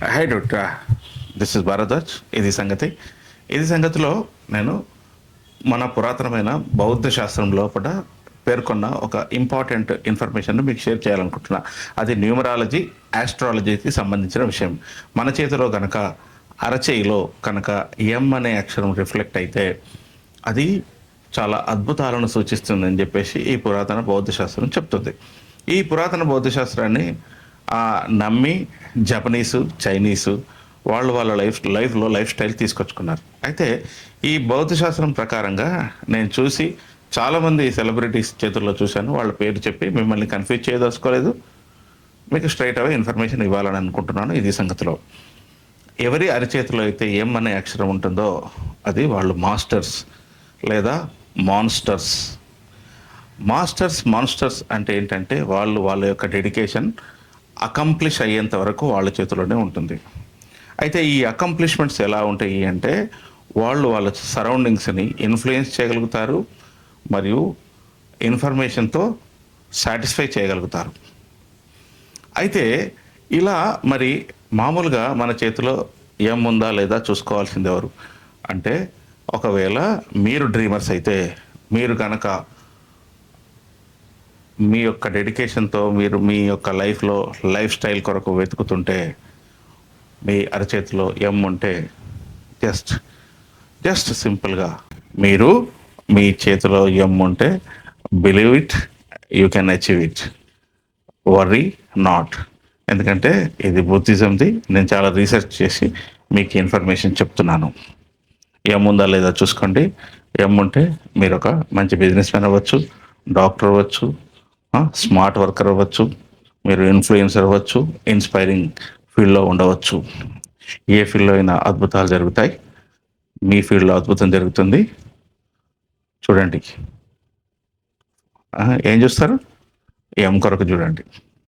High doctor, this is Bharadwaj. ఇది సంగతి. ఇది సంగతిలో నేను మన పురాతనమైన బౌద్ధ శాస్త్రం లోపల పేర్కొన్న ఒక ఇంపార్టెంట్ ఇన్ఫర్మేషన్ మీకు షేర్ చేయాలనుకుంటున్నా. అది న్యూమరాలజీ, ఆస్ట్రాలజీకి సంబంధించిన విషయం. మన చేతిలో కనుక అరచేయిలో కనుక ఎం అనే అక్షరం రిఫ్లెక్ట్ అయితే అది చాలా అద్భుతాలను సూచిస్తుందని చెప్పేసి ఈ పురాతన బౌద్ధ శాస్త్రం చెప్తుంది. ఈ పురాతన బౌద్ధ శాస్త్రాన్ని నమ్మి జపనీసు, చైనీసు వాళ్ళు వాళ్ళ లైఫ్ స్టైల్ తీసుకొచ్చుకున్నారు. అయితే ఈ బౌద్ధ శాస్త్రం ప్రకారంగా నేను చూసి చాలామంది సెలబ్రిటీస్ చేతుల్లో చూశాను. వాళ్ళ పేరు చెప్పి మిమ్మల్ని కన్ఫ్యూజ్ చేయదలుచుకోలేదు, మీకు స్ట్రైట్ అవే ఇన్ఫర్మేషన్ ఇవ్వాలని అనుకుంటున్నాను. ఇది సంగతిలో ఎవరి అరిచేతిలో అయితే ఎం అనే అక్షరం ఉంటుందో అది వాళ్ళు మాస్టర్స్ లేదా మాన్స్టర్స్. మాన్స్టర్స్ అంటే ఏంటంటే వాళ్ళ యొక్క డెడికేషన్ అకంప్లిష్ అయ్యేంత వరకు వాళ్ళ చేతిలోనే ఉంటుంది. అయితే ఈ అకంప్లిష్మెంట్స్ ఎలా ఉంటాయి అంటే వాళ్ళ సరౌండింగ్స్ని ఇన్ఫ్లుయెన్స్ చేయగలుగుతారు మరియు ఇన్ఫర్మేషన్తో సాటిస్ఫై చేయగలుగుతారు. అయితే ఇలా మరి మామూలుగా మన చేతిలో ఏం ఉందా లేదా చూసుకోవాల్సింది ఎవరు అంటే, ఒకవేళ మీరు డ్రీమర్స్ అయితే, మీరు కనుక మీ యొక్క డెడికేషన్తో మీరు మీ యొక్క లైఫ్ స్టైల్ కొరకు వెతుకుతుంటే మీ అరచేతిలో ఎం ఉంటే జస్ట్ సింపుల్గా మీరు మీ చేతిలో ఎం ఉంటే believe it, you can achieve it, worry not. ఎందుకంటే ఇది బుద్ధిజంది. నేను చాలా రీసెర్చ్ చేసి మీకు ఇన్ఫర్మేషన్ చెప్తున్నాను. ఎం ఉందా లేదా చూసుకోండి. ఎం ఉంటే మీరు ఒక మంచి బిజినెస్ మ్యాన్ అవ్వచ్చు, డాక్టర్ అవ్వచ్చు, స్మార్ట్ వర్కర్ అవ్వచ్చు, మీరు ఇన్ఫ్లుయెన్సర్ అవ్వచ్చు, ఇన్స్పైరింగ్ ఫీల్డ్లో ఉండవచ్చు. ఏ ఫీల్డ్లో అయినా అద్భుతాలు జరుగుతాయి. మీ ఫీల్డ్లో అద్భుతం జరుగుతుంది. చూడండి. ఏం చూస్తారు? ఎం కొరకు చూడండి.